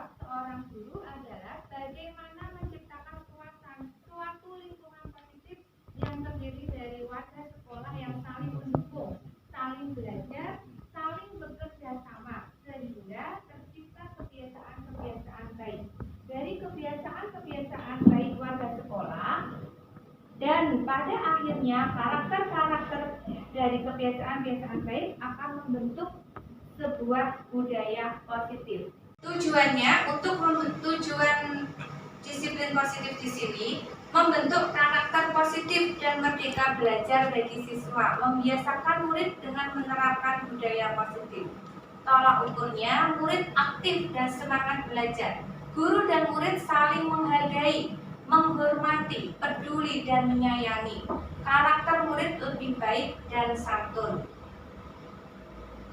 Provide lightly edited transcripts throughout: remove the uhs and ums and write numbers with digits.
jawab seorang guru adalah bagaimana menciptakan suatu lingkungan positif yang terdiri dari warga sekolah yang saling mendukung, saling belajar, saling bekerja sama, sehingga tercipta kebiasaan-kebiasaan baik. Dari kebiasaan-kebiasaan baik warga sekolah, dan pada akhirnya karakter-karakter dari kebiasaan-kebiasaan baik akan membentuk sebuah budaya positif. Tujuan disiplin positif di sini membentuk karakter positif dan merdeka belajar bagi siswa, membiasakan murid dengan menerapkan budaya positif. Tolak ukurnya, murid aktif dan semangat belajar. Guru dan murid saling menghargai, menghormati, peduli dan menyayangi. Karakter murid lebih baik dan santun.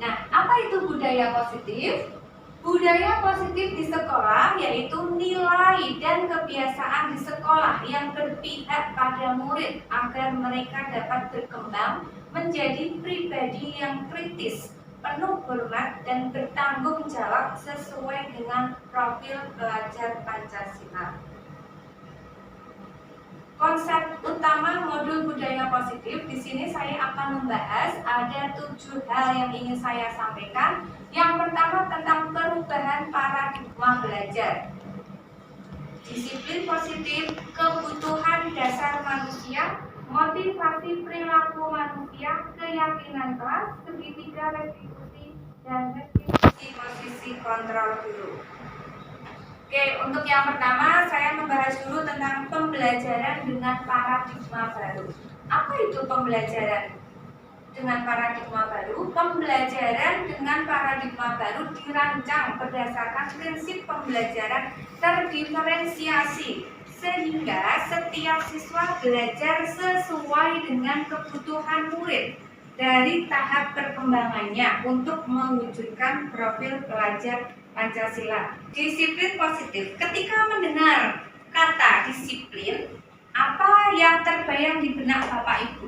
Nah, apa itu budaya positif? Budaya positif di sekolah yaitu nilai dan kebiasaan di sekolah yang berpihak pada murid agar mereka dapat berkembang menjadi pribadi yang kritis, penuh hormat dan bertanggung jawab sesuai dengan profil pelajar Pancasila. Konsep utama modul budaya positif di sini saya akan membahas ada 7 hal yang ingin saya sampaikan. Yang pertama tentang perubahan paradigma belajar. Disiplin positif, kebutuhan dasar manusia, motivasi perilaku manusia, keyakinan kelas, segitiga restitusi, dan restitusi posisi kontrol guru. Oke, untuk yang pertama saya membahas dulu tentang pembelajaran dengan paradigma baru. Apa itu pembelajaran dengan paradigma baru? Pembelajaran dengan paradigma baru dirancang berdasarkan prinsip pembelajaran terdiferensiasi, sehingga setiap siswa belajar sesuai dengan kebutuhan murid dari tahap perkembangannya untuk mewujudkan profil pelajar Pancasila. Disiplin positif. Ketika mendengar kata disiplin, apa yang terbayang di benak Bapak Ibu?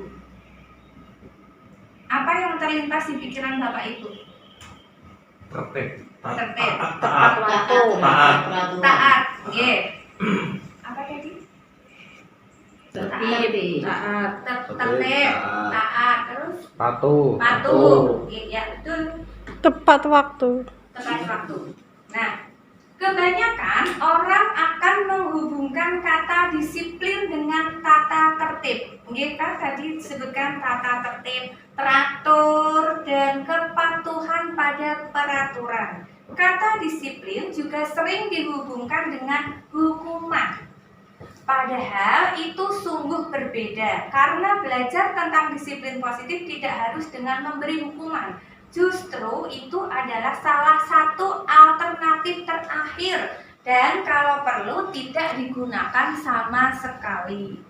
Apa yang terlintas di pikiran Bapak Ibu? Tertib. Tepat waktu. Taat. Apa tadi? Tertib. Tertib. Taat. Terus? Patuh. Ya, betul. Tepat waktu. Tepat waktu. Nah, kebanyakan orang akan menghubungkan kata disiplin dengan tata tertib. Kan tadi disebutkan tata tertib, teratur, dan kepatuhan pada peraturan. Kata disiplin juga sering dihubungkan dengan hukuman. Padahal itu sungguh berbeda, karena belajar tentang disiplin positif tidak harus dengan memberi hukuman. Justru itu adalah salah satu alternatif terakhir dan kalau perlu tidak digunakan sama sekali.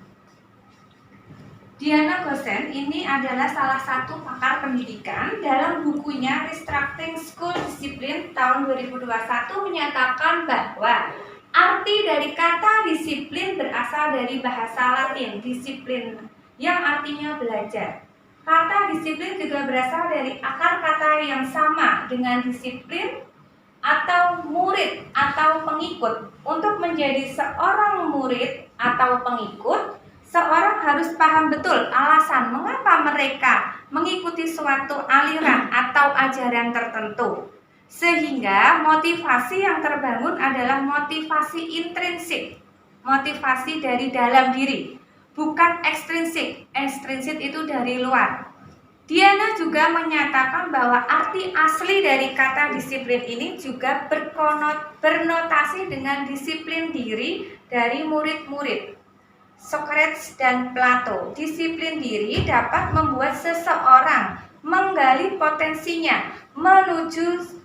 Diana Gosen ini adalah salah satu pakar pendidikan. Dalam bukunya Restructuring School Discipline tahun 2021 menyatakan bahwa arti dari kata disiplin berasal dari bahasa Latin disiplin yang artinya belajar. Kata disiplin juga berasal dari akar kata yang sama dengan disiplin atau murid atau pengikut. Untuk menjadi seorang murid atau pengikut, seorang harus paham betul alasan mengapa mereka mengikuti suatu aliran atau ajaran tertentu. Sehingga motivasi yang terbangun adalah motivasi intrinsik, motivasi dari dalam diri. Bukan ekstrinsik. Ekstrinsik itu dari luar. Diana juga menyatakan bahwa arti asli dari kata disiplin ini juga bernotasi dengan disiplin diri dari murid-murid Socrates dan Plato. Disiplin diri dapat membuat seseorang menggali potensinya menuju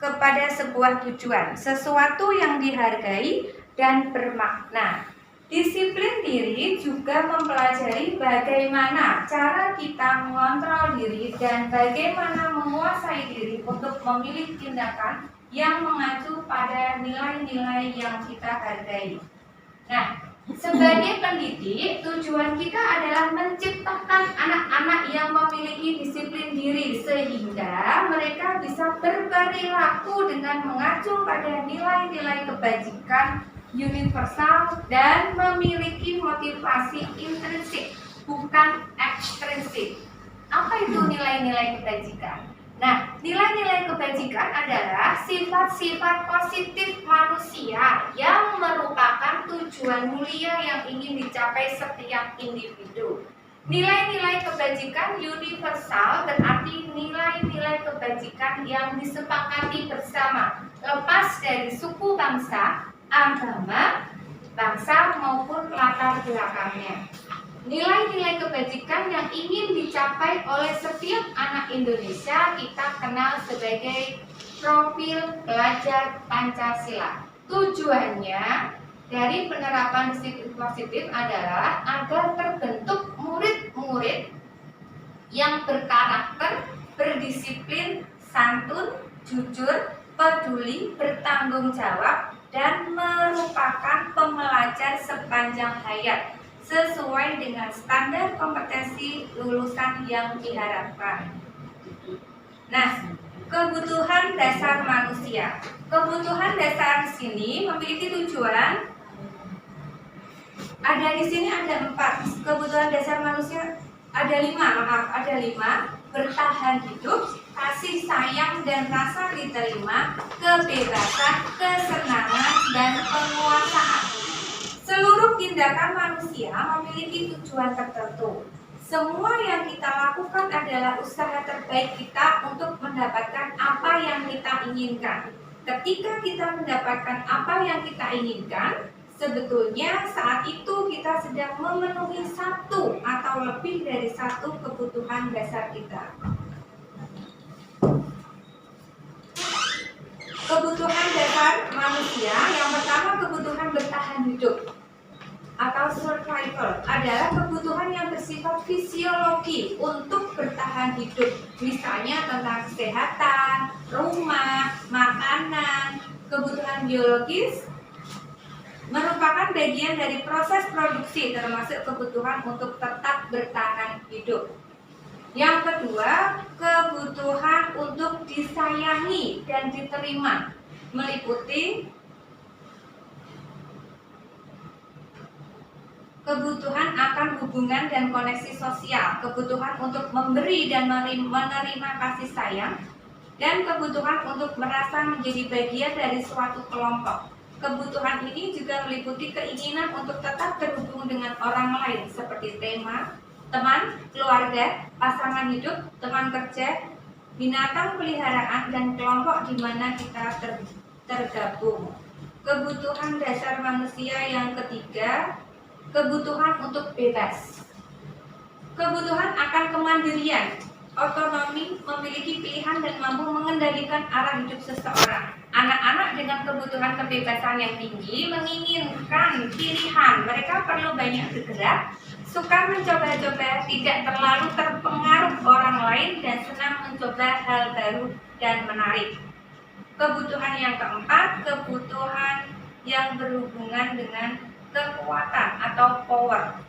kepada sebuah tujuan, sesuatu yang dihargai dan bermakna. Disiplin diri juga mempelajari bagaimana cara kita mengontrol diri dan bagaimana menguasai diri untuk memilih tindakan yang mengacu pada nilai-nilai yang kita hargai. Nah, sebagai pendidik, tujuan kita adalah menciptakan anak-anak yang memiliki disiplin diri sehingga mereka bisa berperilaku dengan mengacu pada nilai-nilai kebajikan universal dan memiliki motivasi intrinsik, bukan ekstrinsik. Apa itu nilai-nilai kebajikan? Nah, nilai-nilai kebajikan adalah sifat-sifat positif manusia yang merupakan tujuan mulia yang ingin dicapai setiap individu. Nilai-nilai kebajikan universal berarti nilai-nilai kebajikan yang disepakati bersama, lepas dari suku bangsa, agama, bangsa maupun latar belakangnya. Nilai-nilai kebajikan yang ingin dicapai oleh setiap anak Indonesia kita kenal sebagai profil pelajar Pancasila. Tujuannya dari penerapan disiplin positif adalah agar terbentuk murid-murid yang berkarakter, berdisiplin, santun, jujur, peduli, bertanggung jawab, dan merupakan pembelajar sepanjang hayat sesuai dengan standar kompetensi lulusan yang diharapkan. Nah, kebutuhan dasar manusia. Kebutuhan dasar di sini memiliki tujuan. Ada di sini ada 4. Kebutuhan dasar manusia ada 5. Bertahan hidup, kasih sayang dan rasa diterima, kebebasan, kesenangan, dan penguasaan. Seluruh tindakan manusia memiliki tujuan tertentu. Semua yang kita lakukan adalah usaha terbaik kita untuk mendapatkan apa yang kita inginkan. Ketika kita mendapatkan apa yang kita inginkan, sebetulnya saat itu kita sedang memenuhi satu atau lebih dari satu kebutuhan dasar kita. Kebutuhan dasar manusia yang pertama, kebutuhan bertahan hidup atau survival adalah kebutuhan yang bersifat fisiologi untuk bertahan hidup. Misalnya tentang kesehatan, rumah, makanan. Kebutuhan biologis merupakan bagian dari proses produksi, termasuk kebutuhan untuk tetap bertahan hidup. Yang kedua, kebutuhan untuk disayangi dan diterima, meliputi kebutuhan akan hubungan dan koneksi sosial, kebutuhan untuk memberi dan menerima kasih sayang, dan kebutuhan untuk merasa menjadi bagian dari suatu kelompok. Kebutuhan ini juga meliputi keinginan untuk tetap terhubung dengan orang lain, seperti teman, keluarga, pasangan hidup, teman kerja, binatang peliharaan, dan kelompok di mana kita tergabung. Kebutuhan dasar manusia yang ketiga, kebutuhan untuk bebas. Kebutuhan akan kemandirian, otonomi, memiliki pilihan dan mampu mengendalikan arah hidup seseorang. Anak-anak dengan kebutuhan kebebasan yang tinggi menginginkan pilihan. Mereka perlu banyak bergerak, suka mencoba-coba, tidak terlalu terpengaruh orang lain, dan senang mencoba hal baru dan menarik. Kebutuhan yang keempat, kebutuhan yang berhubungan dengan kekuatan atau power.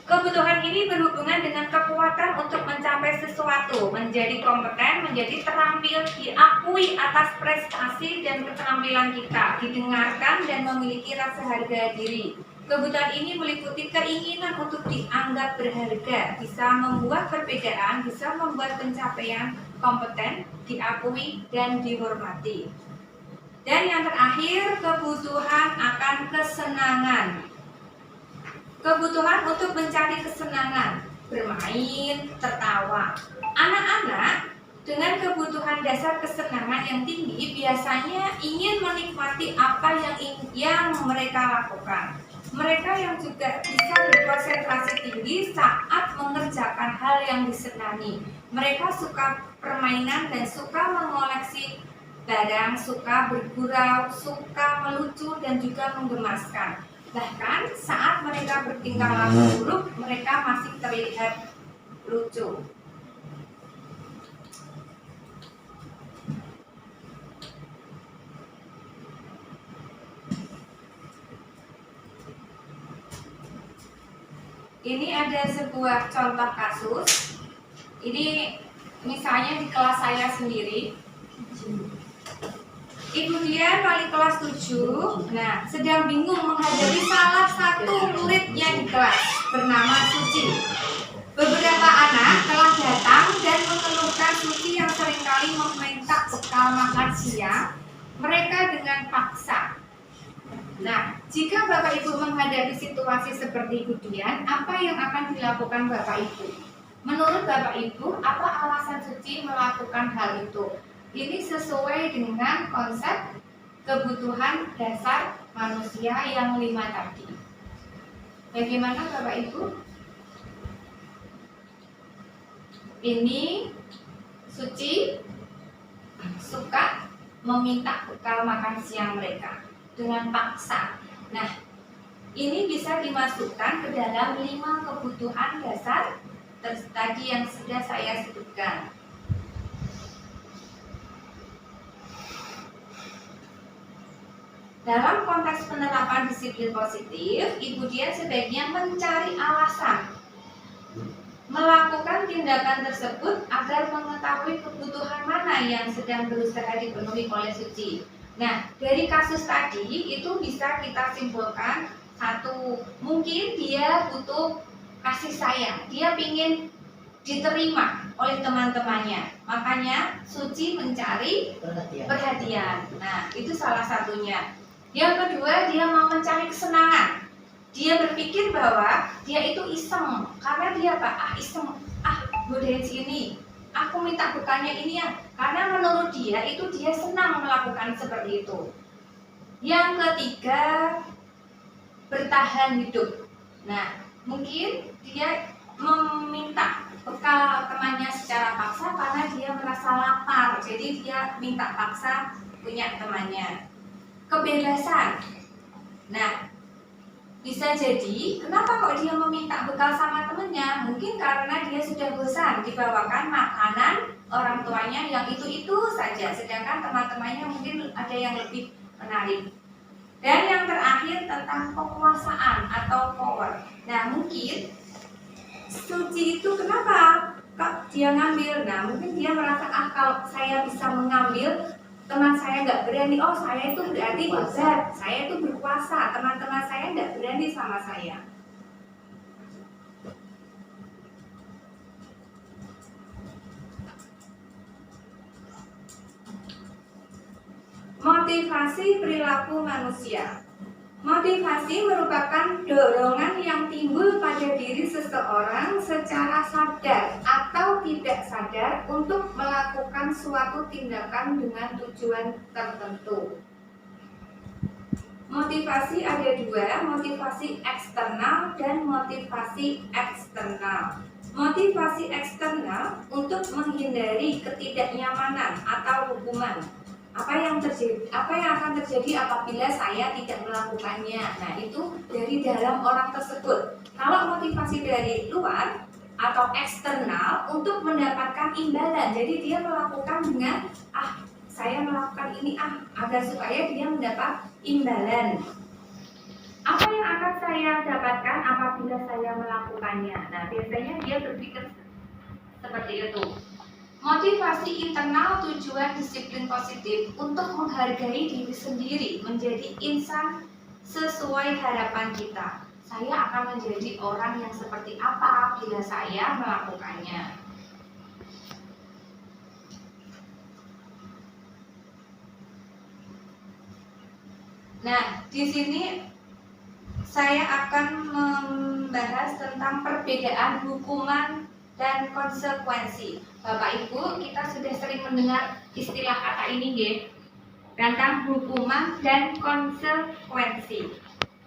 Kebutuhan ini berhubungan dengan kekuatan untuk mencapai sesuatu, menjadi kompeten, menjadi terampil, diakui atas prestasi dan keterampilan kita, didengarkan dan memiliki rasa harga diri. Kebutuhan ini meliputi keinginan untuk dianggap berharga, bisa membuat perbedaan, bisa membuat pencapaian kompeten, diakui dan dihormati. Dan yang terakhir, kebutuhan akan kesenangan. Kebutuhan untuk mencari kesenangan, bermain, tertawa. Anak-anak dengan kebutuhan dasar kesenangan yang tinggi biasanya ingin menikmati apa yang mereka lakukan. Mereka yang juga bisa berkonsentrasi tinggi saat mengerjakan hal yang disenangi. Mereka suka permainan dan suka mengoleksi barang, suka bergurau, suka melucu, dan juga menggemaskan. Bahkan saat mereka bertingkah laku buruk, mereka masih terlihat lucu. Ini ada sebuah contoh kasus. Ini misalnya di kelas saya sendiri. Ibu Dian wali kelas 7, nah sedang bingung menghadapi salah satu muridnya di kelas bernama Suci. Beberapa anak telah datang dan mengeluhkan Suci yang seringkali meminta bekal makan siang mereka dengan paksa. Nah, jika Bapak Ibu menghadapi situasi seperti Ibu Dian, apa yang akan dilakukan Bapak Ibu? Menurut Bapak Ibu, apa alasan Suci melakukan hal itu? Ini sesuai dengan konsep kebutuhan dasar manusia yang 5 tadi. Bagaimana Bapak Ibu? Ini Suci suka meminta bekal makan siang mereka dengan paksa. Nah, ini bisa dimasukkan ke dalam 5 kebutuhan dasar tadi yang sudah saya sebutkan. Dalam konteks penerapan disiplin positif, Ibu Dian sebaiknya mencari alasan melakukan tindakan tersebut agar mengetahui kebutuhan mana yang sedang berusaha dipenuhi oleh Suci. Nah, dari kasus tadi itu bisa kita simpulkan satu, mungkin dia butuh kasih sayang, dia ingin diterima oleh teman-temannya, makanya Suci mencari perhatian. Nah, itu salah satunya. Yang kedua, dia mau mencari kesenangan. Dia berpikir bahwa dia itu iseng, karena dia iseng, godain si ini, aku minta bekalnya ini ya, karena menurut dia itu dia senang melakukan seperti itu. Yang ketiga, bertahan hidup. Nah, mungkin dia meminta bekal temannya secara paksa karena dia merasa lapar, jadi dia minta paksa punya temannya. Kebebasan. Nah, bisa jadi kenapa kok dia meminta bekal sama temennya? Mungkin karena dia sudah bosan dibawakan makanan orang tuanya yang itu-itu saja, sedangkan teman-temannya mungkin ada yang lebih menarik. Dan yang terakhir tentang kekuasaan atau power. Nah, mungkin Suci itu kenapa kok dia ngambil? Nah, mungkin dia merasa kalau saya bisa mengambil, teman saya nggak berani, saya itu berarti hebat, saya itu berkuasa, teman-teman saya nggak berani sama saya. Motivasi perilaku manusia. Motivasi merupakan dorongan yang timbul pada diri seseorang secara sadar atau tidak sadar untuk melakukan suatu tindakan dengan tujuan tertentu. Motivasi ada dua, motivasi eksternal dan motivasi eksternal. Motivasi eksternal untuk menghindari ketidaknyamanan atau hukuman. Apa yang akan terjadi apabila saya tidak melakukannya? Nah, itu dari dalam orang tersebut. Kalau motivasi dari luar atau eksternal untuk mendapatkan imbalan, jadi dia melakukan dengan saya melakukan ini agar supaya dia mendapat imbalan. Apa yang akan saya dapatkan apabila saya melakukannya? Nah, biasanya dia berpikir seperti itu. Motivasi internal tujuan disiplin positif untuk menghargai diri sendiri, menjadi insan sesuai harapan kita. Saya akan menjadi orang yang seperti apa bila saya melakukannya. Nah, di sini saya akan membahas tentang perbedaan hukuman dan konsekuensi. Bapak Ibu, kita sudah sering mendengar istilah kata ini tentang hukuman dan konsekuensi.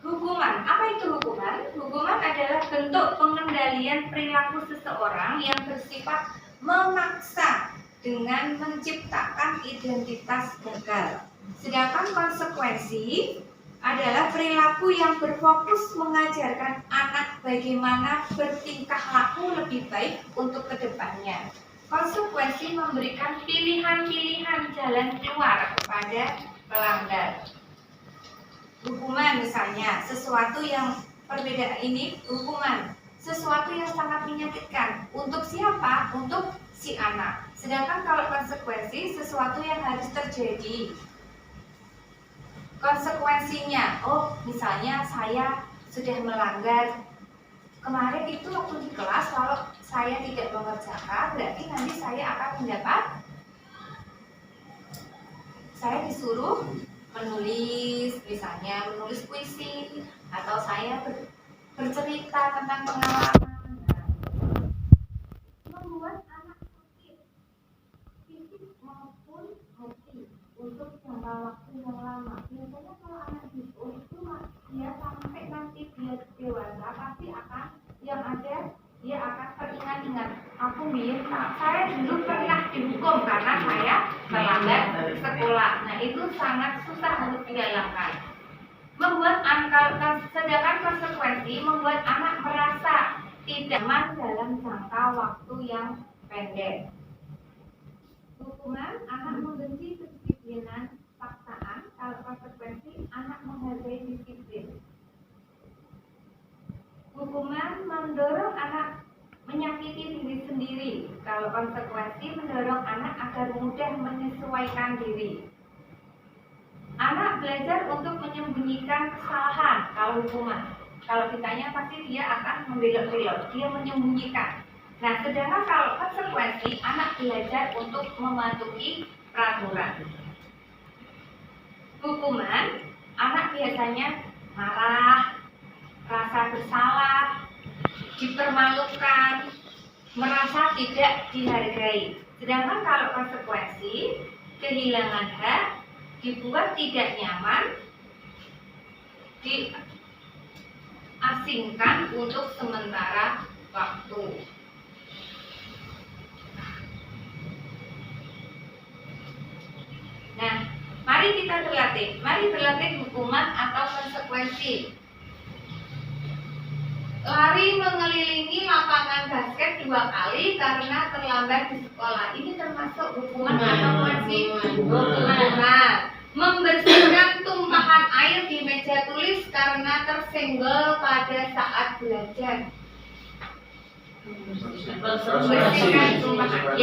Hukuman, apa itu hukuman? Hukuman adalah bentuk pengendalian perilaku seseorang yang bersifat memaksa dengan menciptakan identitas gagal. Sedangkan konsekuensi adalah perilaku yang berfokus mengajarkan anak bagaimana bertingkah laku lebih baik untuk kedepannya. Konsekuensi memberikan pilihan-pilihan jalan keluar kepada pelanggar. Hukuman misalnya, sesuatu yang perbedaan ini hukuman, sesuatu yang sangat menyakitkan. Untuk siapa? Untuk si anak. Sedangkan kalau konsekuensi, sesuatu yang harus terjadi. konsekuensinya. Oh, misalnya saya sudah melanggar kemarin itu waktu di kelas, kalau saya tidak mengerjakan, berarti nanti saya akan mendapat, saya disuruh menulis, misalnya menulis puisi, atau saya bercerita tentang pengalaman. Membuat anak sakit fisik maupun hati untuk jangka waktu yang lama. Biasanya kalau anak itu dia sampai nanti dia dewasa pasti akan yang ada dia akan teringat-ingat. Aku minta, saya dulu pernah dihukum karena saya terlambat sekolah. Nah itu sangat susah untuk dihilangkan. Membuat sedangkan konsekuensi membuat anak merasa tidak aman dalam jangka waktu yang pendek. Hukuman, anak membenci kedisiplinan paksaan. Kalau konsekuensi, anak menghargai disiplin. Hukuman mendorong anak menyakiti diri sendiri. Kalau konsekuensi mendorong anak agar mudah menyesuaikan diri. Anak belajar untuk menyembunyikan kesalahan. Kalau hukuman, kalau ditanya pasti dia akan membelok-belok, dia menyembunyikan. Nah, sedangkan kalau konsekuensi, anak belajar untuk mematuhi peraturan. Hukuman, anak biasanya marah, rasa bersalah, dipermalukan, merasa tidak dihargai. Sedangkan kalau konsekuensi, kehilangan hak, dibuat tidak nyaman, diasingkan untuk sementara waktu. Nah, mari kita berlatih. Mari berlatih hukuman atau konsekuensi. Lari mengelilingi lapangan basket 2 kali karena terlambat di sekolah. Ini termasuk hukuman atau konsekuensi? Hukuman. Membersihkan tumpahan air di meja tulis karena tersenggol pada saat belajar. Membersihkan tumpahan.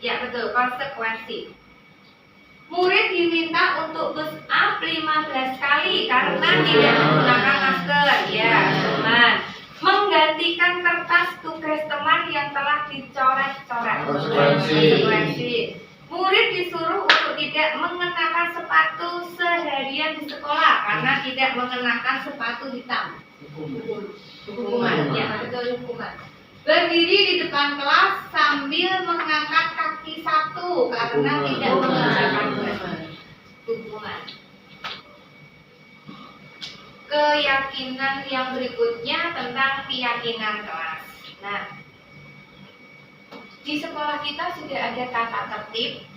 Ya betul, konsekuensi. Murid diminta untuk push up 15 kali karena tidak menggunakan masker. Ya, teman. Menggantikan kertas tugas teman yang telah dicoret-coret. Konsekuensi. Murid disuruh untuk tidak mengenakan sepatu seharian di sekolah karena tidak mengenakan sepatu hitam. Hukuman. Ya, betul, hukuman. Berdiri di depan kelas sambil mengangkat kaki satu karena tidak mengerjakan tugas. Hukuman. Keyakinan yang berikutnya tentang keyakinan kelas. Nah, di sekolah kita sudah ada tata tertib.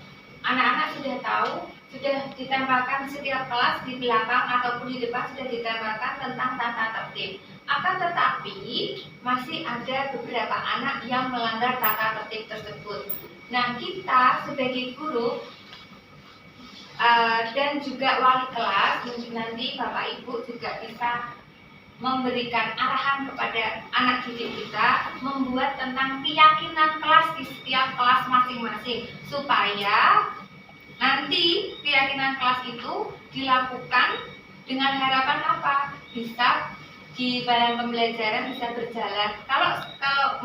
Anak-anak sudah tahu, sudah ditempelkan setiap kelas di belakang ataupun di depan sudah ditempelkan tentang tata tertib. Akan tetapi masih ada beberapa anak yang melanggar tata tertib tersebut. Nah, kita sebagai guru dan juga wali kelas, nanti Bapak Ibu juga bisa memberikan arahan kepada anak didik kita, membuat tentang keyakinan kelas di setiap kelas masing-masing, supaya nanti keyakinan kelas itu dilakukan dengan harapan apa? Bisa di dalam pembelajaran bisa berjalan. Kalau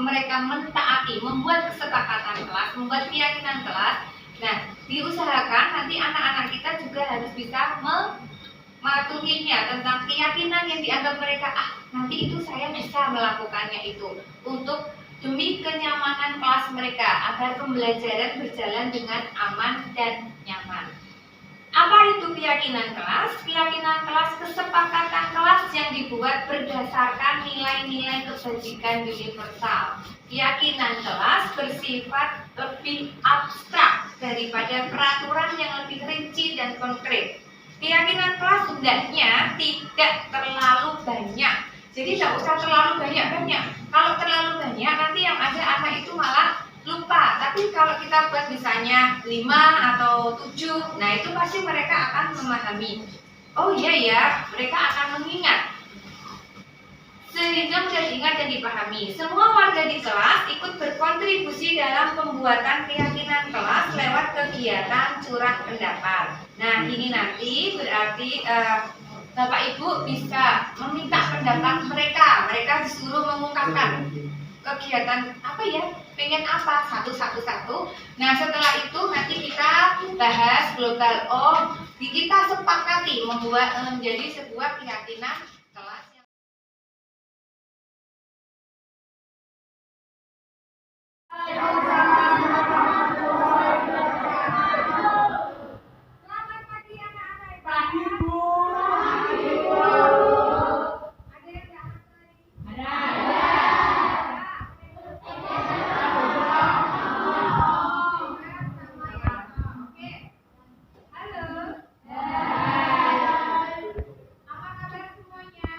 mereka mentaati, membuat kesepakatan kelas, membuat keyakinan kelas, nah diusahakan nanti anak-anak kita juga harus bisa mematuhinya tentang keyakinan yang dianggap mereka, nanti itu saya bisa melakukannya itu untuk demi kenyamanan kelas mereka agar pembelajaran berjalan dengan aman dan nyaman. Apa itu keyakinan kelas? Keyakinan kelas kesepakatan kelas yang dibuat berdasarkan nilai-nilai kebajikan universal. Keyakinan kelas bersifat lebih abstrak daripada peraturan yang lebih rinci dan konkret. Keyakinan kelas hendaknya tidak terlalu banyak. Jadi tidak usah terlalu banyak-banyak. Kalau terlalu banyak nanti yang ada anak itu malah lupa. Tapi kalau kita buat misalnya 5 atau 7, nah itu pasti mereka akan memahami. Oh iya ya, mereka akan mengingat. Sehingga mudah diingat dan dipahami. Semua warga di kelas ikut berkontribusi dalam pembuatan keyakinan kelas lewat kegiatan curah pendapat. Nah, ini nanti berarti Bapak Ibu bisa meminta pendapat mereka. Mereka disuruh mengungkapkan kegiatan apa ya, pengen apa, satu. Nah, setelah itu nanti kita bahas global of, kita sepakati membuat menjadi sebuah keyakinan kelas yang Selamat pagi anak-anak. Pagi, Bu. Pagi, Bu. Ada yang datang hari? Ada. Oke. Halo. Apa kabar semuanya?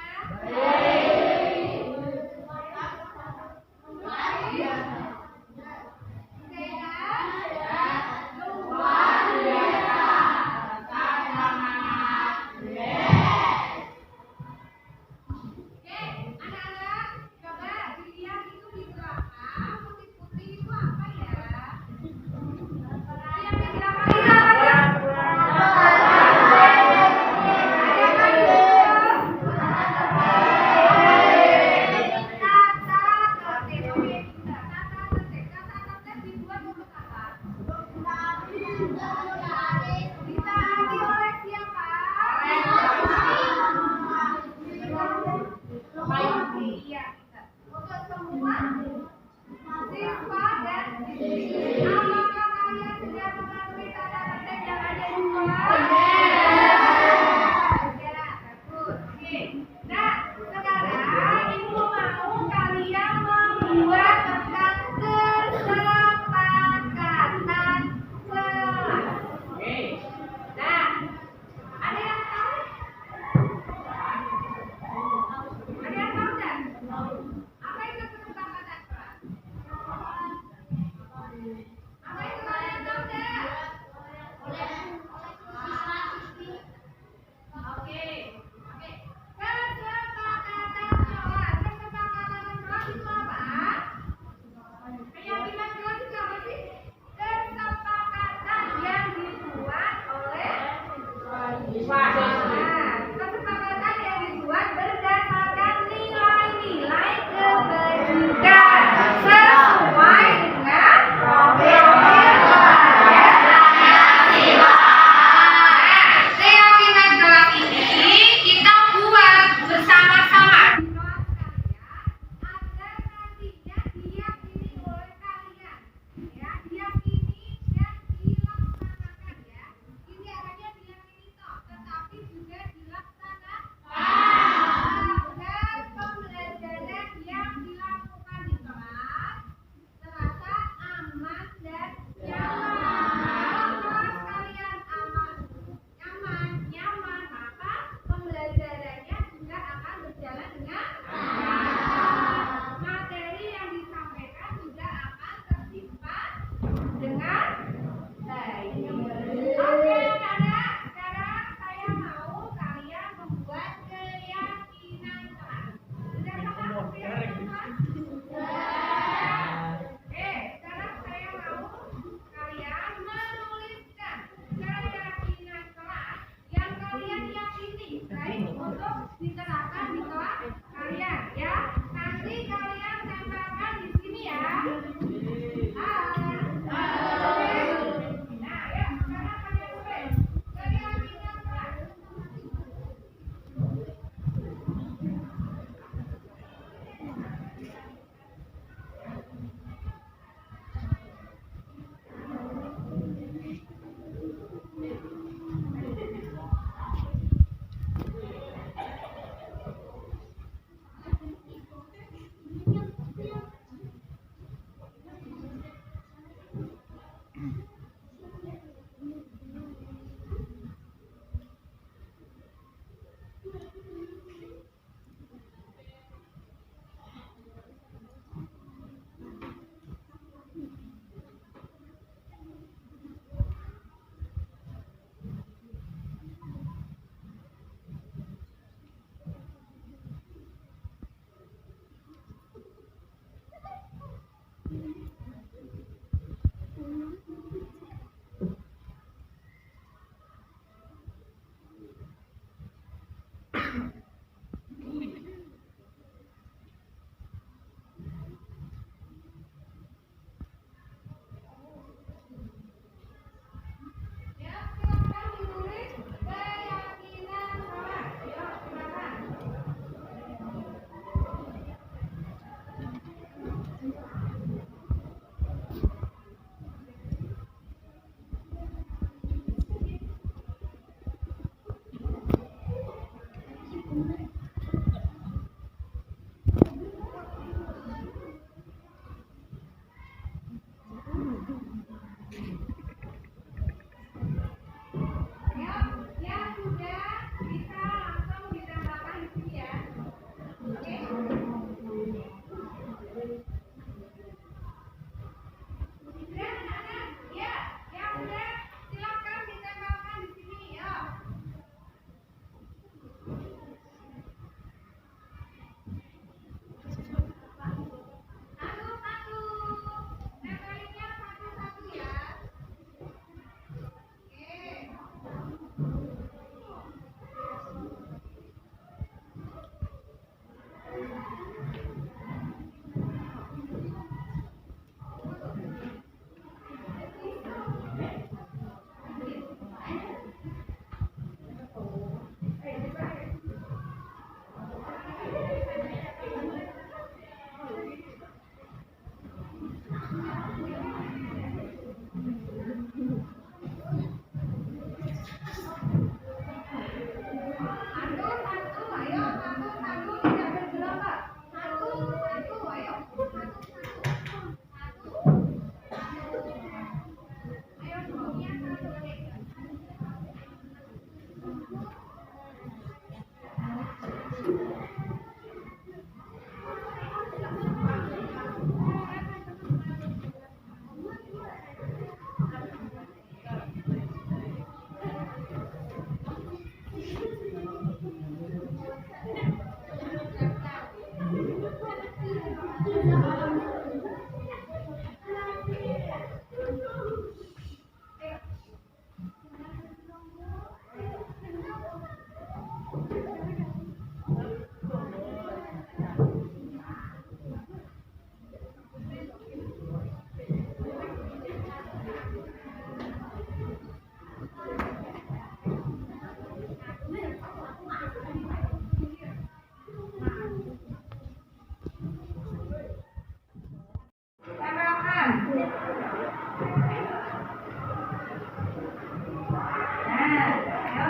Ya sudah bisa langsung ditembakkan di sini ya. Oke. Sudah anak-anak? Ya, yang udah silakan ditembakkan di sini ya. Satu-satu. Nempelinnya satu-satu ya. Oke. Satu-satu, ayo satu-satu tidak bergerak. Satu-satu, ayo. Satu-satu. Ayo semuanya satu. Tempelkan. Nah, ayo.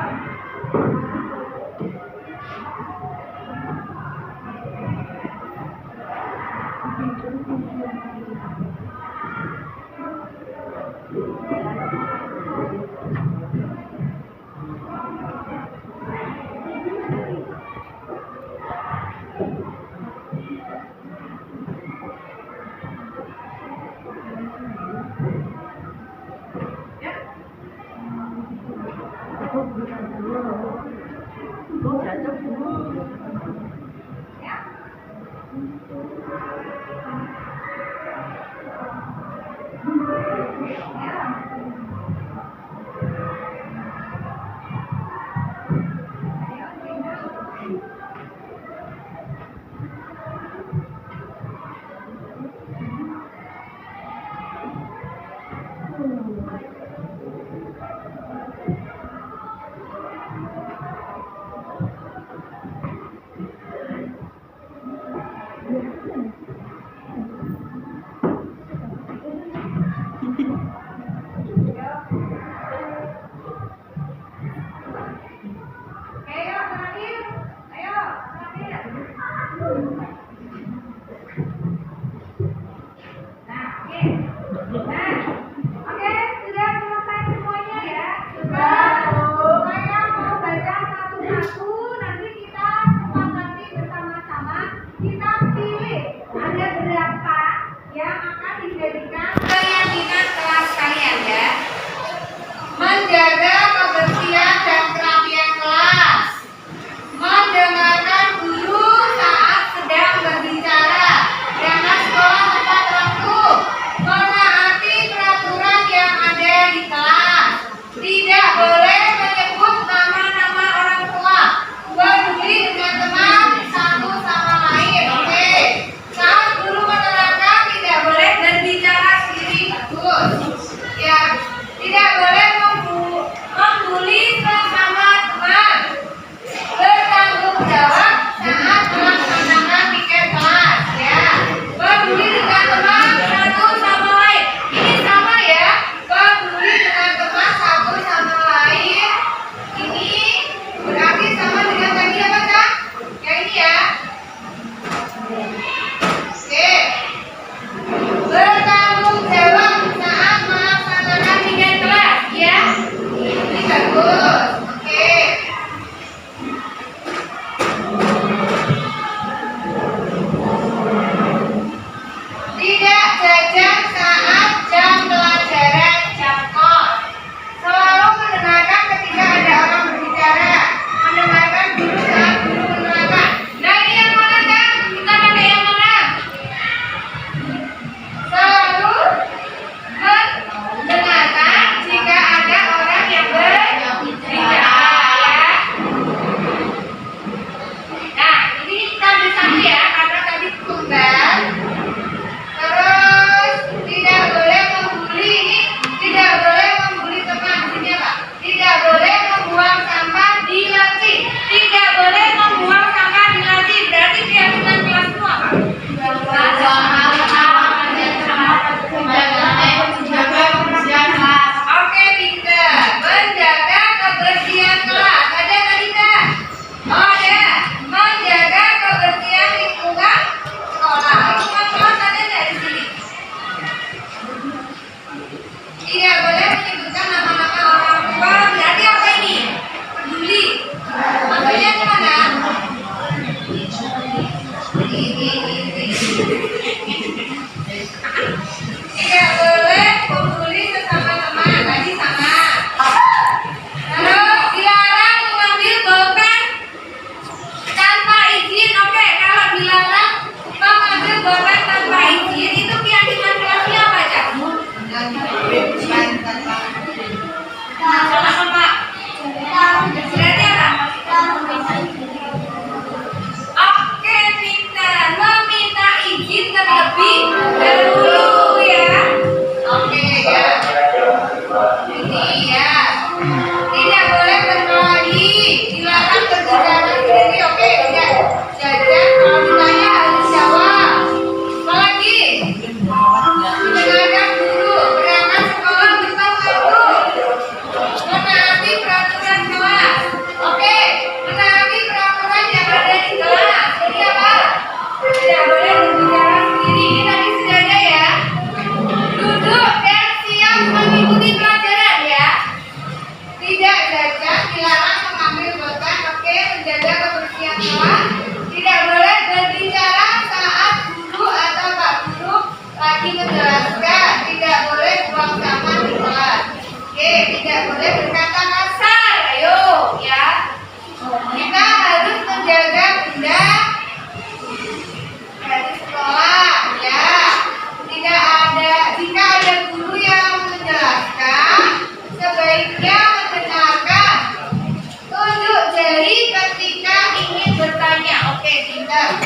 dari ketika ingin bertanya. Oke, pintar.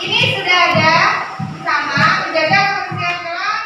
Ini sudah ada sama menjaga kebersihan kelas.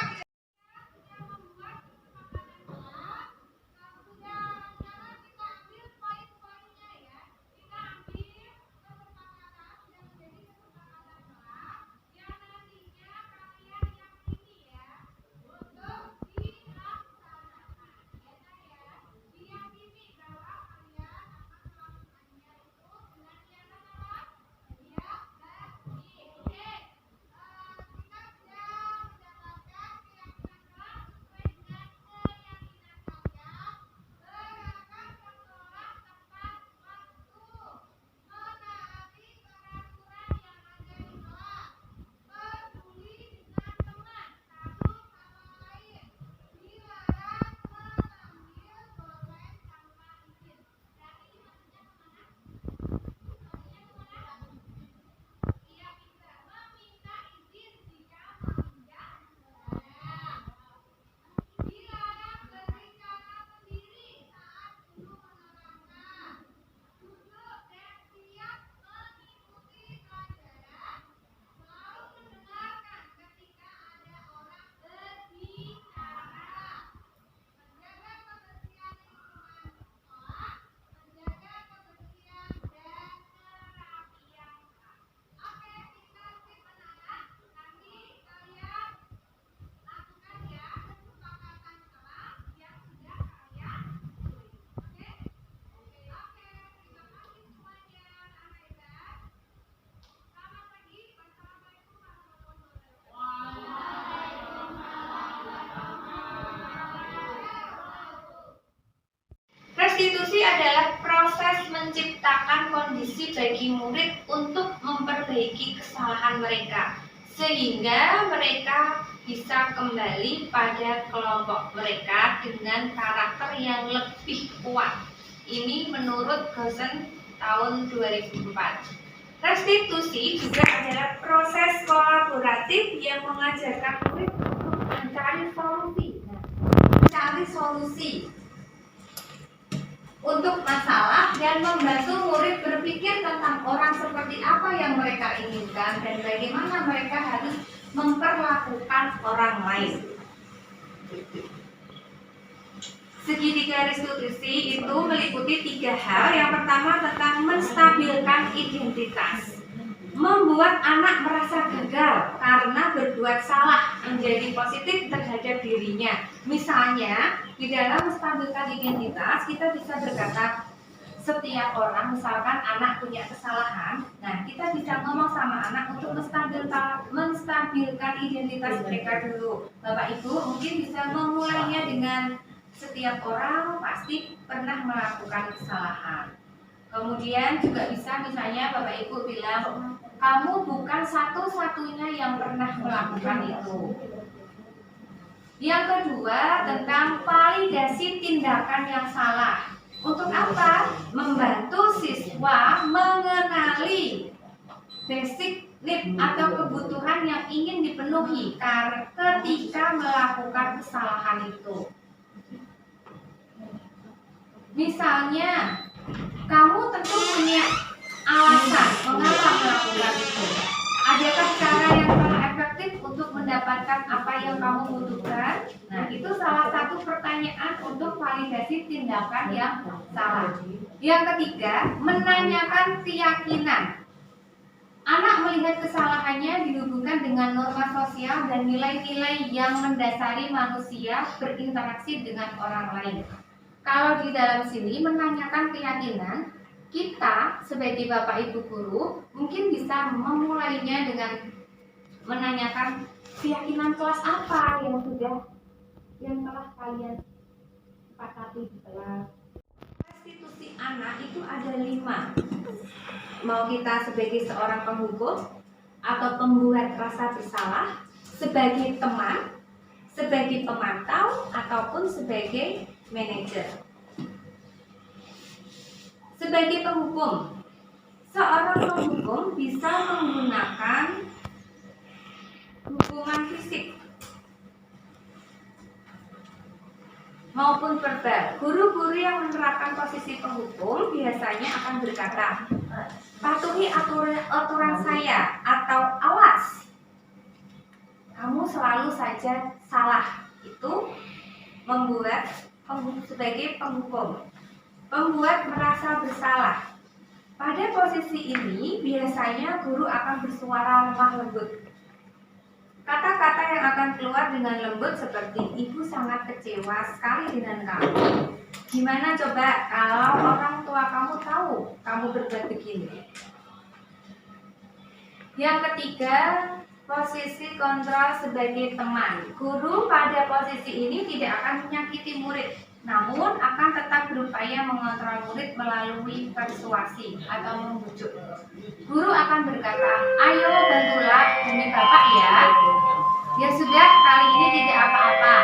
Restitusi adalah proses menciptakan kondisi bagi murid untuk memperbaiki kesalahan mereka, sehingga mereka bisa kembali pada kelompok mereka dengan karakter yang lebih kuat. Ini menurut Gosen tahun 2004. Restitusi juga adalah proses kolaboratif yang mengajarkan murid untuk mencari solusi untuk masalah dan membantu murid berpikir tentang orang seperti apa yang mereka inginkan dan bagaimana mereka harus memperlakukan orang lain. Segitiga restitusi itu meliputi 3 hal. Yang pertama tentang menstabilkan identitas. Membuat anak merasa gagal karena berbuat salah menjadi positif terhadap dirinya. Misalnya, di dalam menstabilkan identitas, kita bisa berkata, setiap orang, misalkan anak punya kesalahan, nah kita bisa ngomong sama anak untuk menstabilkan identitas mereka dulu. Bapak Ibu mungkin bisa memulainya dengan setiap orang pasti pernah melakukan kesalahan. Kemudian juga bisa misalnya Bapak Ibu bilang, kamu bukan satu-satunya yang pernah melakukan itu. Yang kedua tentang validasi tindakan yang salah. Untuk apa? Membantu siswa mengenali basic need atau kebutuhan yang ingin dipenuhi ketika melakukan kesalahan itu. Misalnya, kamu tentu punya alasan mengapa melakukan itu. Adakah cara yang paling efektif untuk mendapatkan apa yang kamu butuhkan? Nah, itu salah satu pertanyaan untuk validasi tindakan yang salah. Yang ketiga, menanyakan keyakinan. Anak melihat kesalahannya dihubungkan dengan norma sosial dan nilai-nilai yang mendasari manusia berinteraksi dengan orang lain. Kalau di dalam sini menanyakan keyakinan, kita sebagai Bapak Ibu guru mungkin bisa memulainya dengan menanyakan keyakinan kelas apa yang telah kalian sepakati di kelas. Restitusi anak itu ada 5. Mau kita sebagai seorang penghukum atau pembuat rasa bersalah, sebagai teman, sebagai pemantau, ataupun sebagai manajer. Sebagai penghukum, seorang penghukum bisa menggunakan hukuman fisik, maupun verbal. Guru-guru yang menerapkan posisi penghukum biasanya akan berkata, patuhi aturan saya, atau awas, kamu selalu saja salah. Itu membuat sebagai penghukum, membuat merasa bersalah. Pada posisi ini biasanya guru akan bersuara lemah lembut. Kata-kata yang akan keluar dengan lembut seperti, ibu sangat kecewa sekali dengan kamu. Gimana coba kalau orang tua kamu tahu kamu berbuat begini? Yang ketiga, posisi kontrol sebagai teman. Guru pada posisi ini tidak akan menyakiti murid, namun akan tetap berupaya mengontrol murid melalui persuasi atau membujuk. Guru akan berkata, ayo bantulah demi bapak ya. Ya sudah, kali ini tidak apa-apa.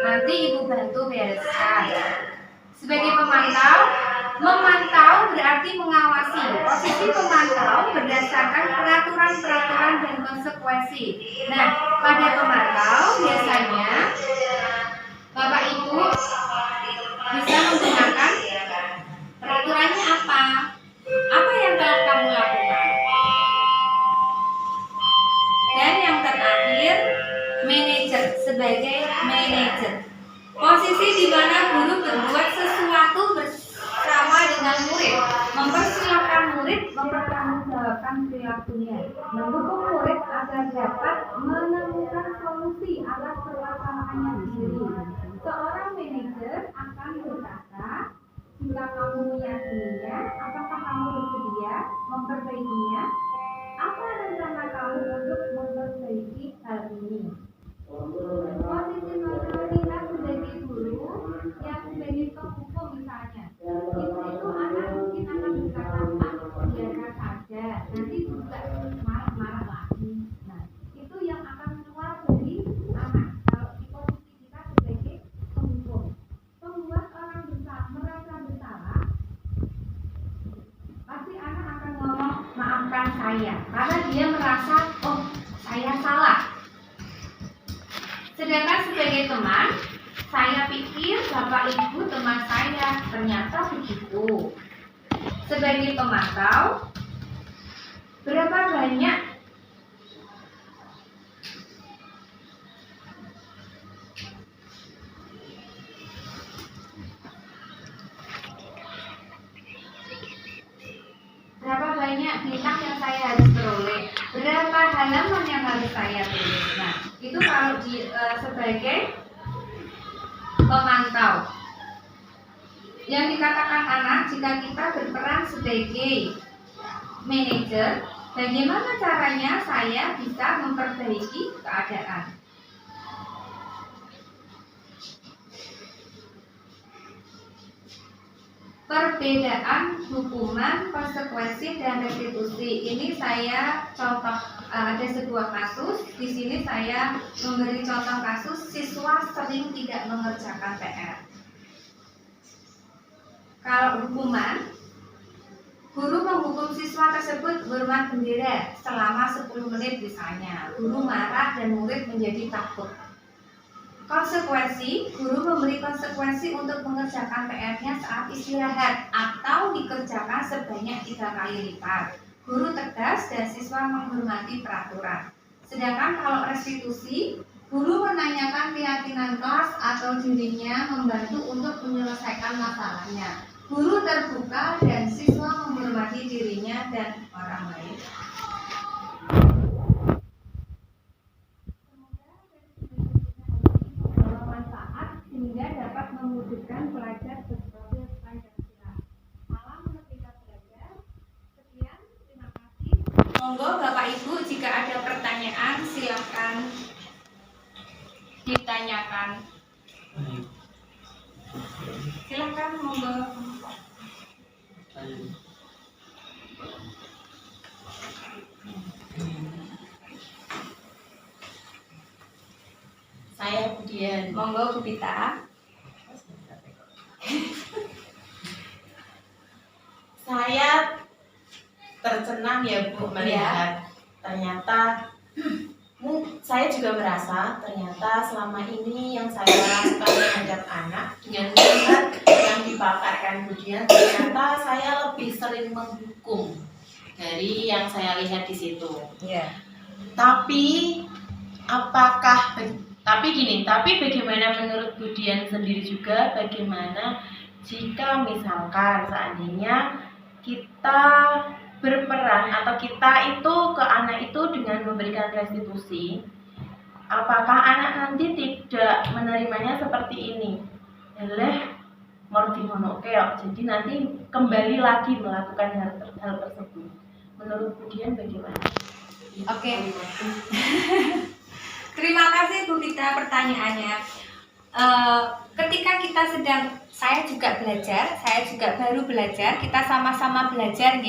Nanti ibu bantu bereskan. Sebagai pemantau, memantau berarti mengawasi. Posisi pemantau berdasarkan peraturan-peraturan dan konsekuensi. Nah, pada pemantau biasanya bapak ibu bisa menggunakan peraturannya apa? Apa yang telah kamu lakukan? Dan yang terakhir, manajer sebagai manajer. Posisi di mana guru berbuat sesuatu bersama dengan murid, mempersilahkan murid mempertanggungjawabkan perilakunya, mendukung murid agar dapat menemukan solusi atas permasalahannya sendiri. Seorang manajer akan berkata, jika kamu meyakininya, apakah kamu bersedia memperbaikinya? Apa rencana kamu untuk memperbaiki hal ini? Posisi kita sebagai guru yang sebagai penghukum misalnya, itu anak mungkin akan berkata, biarkan saja, nanti juga marah-marah lagi. Nah, itu yang akan keluar dari anak kalau di posisi kita sebagai penghukum. Membuat orang merasa bersalah, pasti anak akan ngomong, maafkan saya, karena dia merasa, oh saya salah. Sedangkan sebagai teman, saya pikir bapak ibu teman saya, ternyata begitu. Sebagai pemantau, berapa banyak bintang yang saya harus peroleh, berapa halaman yang harus saya tulis. Nah, itu kalau sebagai pemantau. Yang dikatakan anak, jika kita berperan sebagai manajer, bagaimana caranya saya bisa memperbaiki keadaan? Perbedaan hukuman, konsekuensi, dan restitusi. Ini saya contoh, ada sebuah kasus. Di sini saya memberi contoh kasus siswa sering tidak mengerjakan PR. Kalau hukuman, guru menghukum siswa tersebut berhormat bendera selama 10 menit misalnya. Guru marah dan murid menjadi takut. Konsekuensi, guru memberi konsekuensi untuk mengerjakan PR-nya saat istirahat atau dikerjakan sebanyak 3 kali lipat. Guru tegas dan siswa menghormati peraturan. Sedangkan kalau restitusi, guru menanyakan keyakinan kelas atau dirinya membantu untuk menyelesaikan masalahnya. Guru terbuka dan siswa menghormati dirinya dan orang lain. Sehingga dapat mewujudkan pelajar berprofil Pancasila. Salam Merdeka Belajar. Sekian, terima kasih. Monggo Bapak Ibu, jika ada pertanyaan silakan ditanyakan. Silakan, monggo. Saya Budian. Monggo Bu Pita. Saya tercengang ya Bu melihat ternyata Saya juga merasa ternyata selama ini yang saya lakukan terhadap anak dengan melihat yang dipaparkan Budian, ternyata saya lebih sering menghukum dari yang saya lihat di situ. Tapi tapi bagaimana menurut Budian sendiri juga, bagaimana jika misalkan seandainya kita berperan atau kita itu ke anak itu dengan memberikan restitusi, apakah anak nanti tidak menerimanya seperti ini? Mordi mono keok. Jadi nanti kembali lagi melakukan hal tersebut. Menurut Budian bagaimana? Oke. Terima kasih Bu Vita pertanyaannya. Ketika kita saya juga baru belajar, kita sama-sama belajar,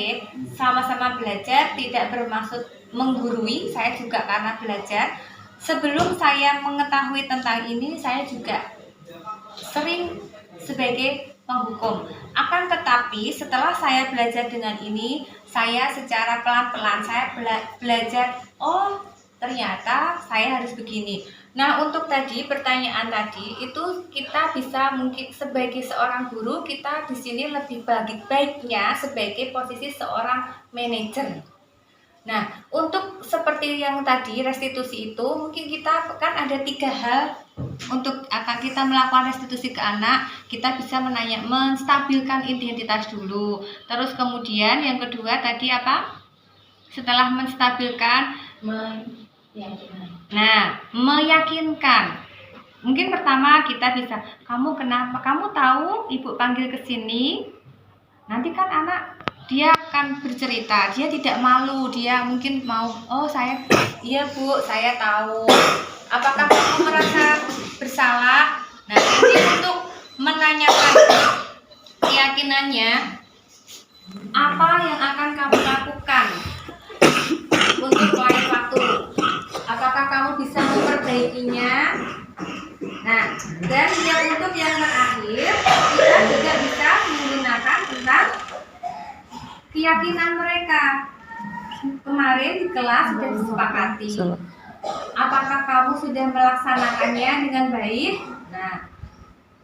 sama-sama belajar, tidak bermaksud menggurui, saya juga karena belajar. Sebelum saya mengetahui tentang ini, saya juga sering sebagai penghukum. Akan tetapi setelah saya belajar dengan ini, saya secara pelan-pelan saya belajar, oh ternyata saya harus begini. Nah, untuk tadi pertanyaan tadi itu kita bisa mungkin sebagai seorang guru, kita di sini lebih baiknya sebagai posisi seorang manajer. Nah, untuk seperti yang tadi restitusi itu mungkin kita kan ada 3 hal untuk akan kita melakukan restitusi ke anak. Kita bisa menstabilkan identitas dulu. Terus kemudian yang kedua tadi apa? Setelah menstabilkan meyakinkan. Mungkin pertama kita bisa, kamu kenapa? Kamu tahu ibu panggil ke sini. Nanti kan anak dia akan bercerita, dia tidak malu, dia mungkin mau, oh iya Bu, saya tahu. Apakah kamu merasa bersalah? Nah, ini untuk menanyakan keyakinannya, apa yang akan kamu lakukan untuk lain waktu? Apakah kamu bisa memperbaikinya? Nah, dan untuk yang terakhir, kita juga bisa menggunakan tentang keyakinan mereka. Kemarin di kelas sudah disepakati. Apakah kamu sudah melaksanakannya dengan baik? Nah,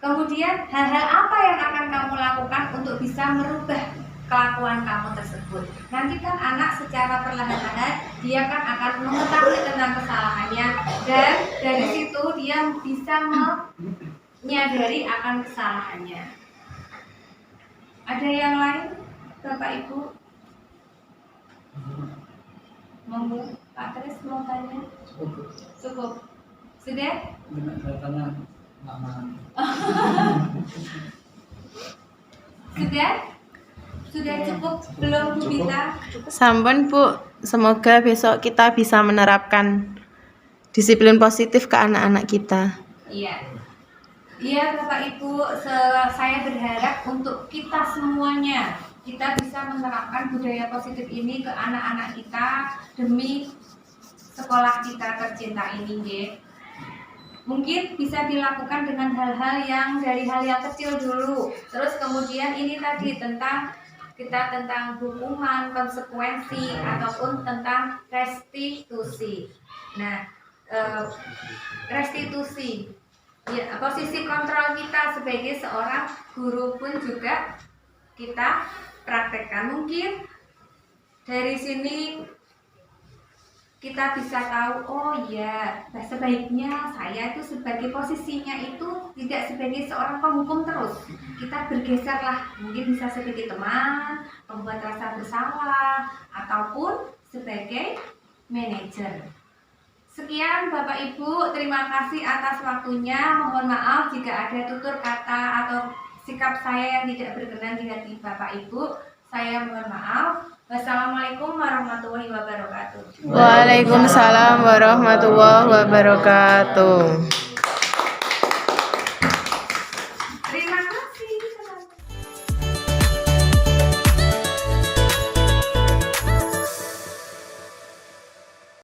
kemudian hal-hal apa yang akan kamu lakukan untuk bisa merubah kelakuan kamu tersebut? Nanti kan anak secara perlahan-lahan dia kan akan mengetahui tentang kesalahannya, dan dari situ dia bisa menyadari akan kesalahannya. Ada yang lain, Bapak Ibu? Monggo, Pak Kris mau tanya? Cukup. Sudah? Sudah cukup belum Bu Vita? Sampun Bu, semoga besok kita bisa menerapkan disiplin positif ke anak-anak kita. Iya Bapak Ibu, saya berharap untuk kita semuanya kita bisa menerapkan budaya positif ini ke anak-anak kita demi sekolah kita tercinta ini, Mungkin bisa dilakukan dengan hal-hal yang dari hal yang kecil dulu. Terus kemudian ini tadi tentang hukuman, konsekuensi ataupun tentang restitusi. Nah, restitusi, ya, posisi kontrol kita sebagai seorang guru pun juga kita praktekkan. Mungkin dari sini kita bisa tahu, oh ya, sebaiknya saya itu sebagai posisinya itu tidak sebagai seorang penghukum terus. Kita bergeserlah, mungkin bisa sebagai teman, pembuat rasa bersalah, ataupun sebagai manajer. Sekian Bapak Ibu, terima kasih atas waktunya. Mohon maaf jika ada tutur kata atau sikap saya yang tidak berkenan di hati Bapak Ibu. Saya mohon maaf. Wassalamualaikum warahmatullahi wabarakatuh. Waalaikumsalam warahmatullahi wabarakatuh.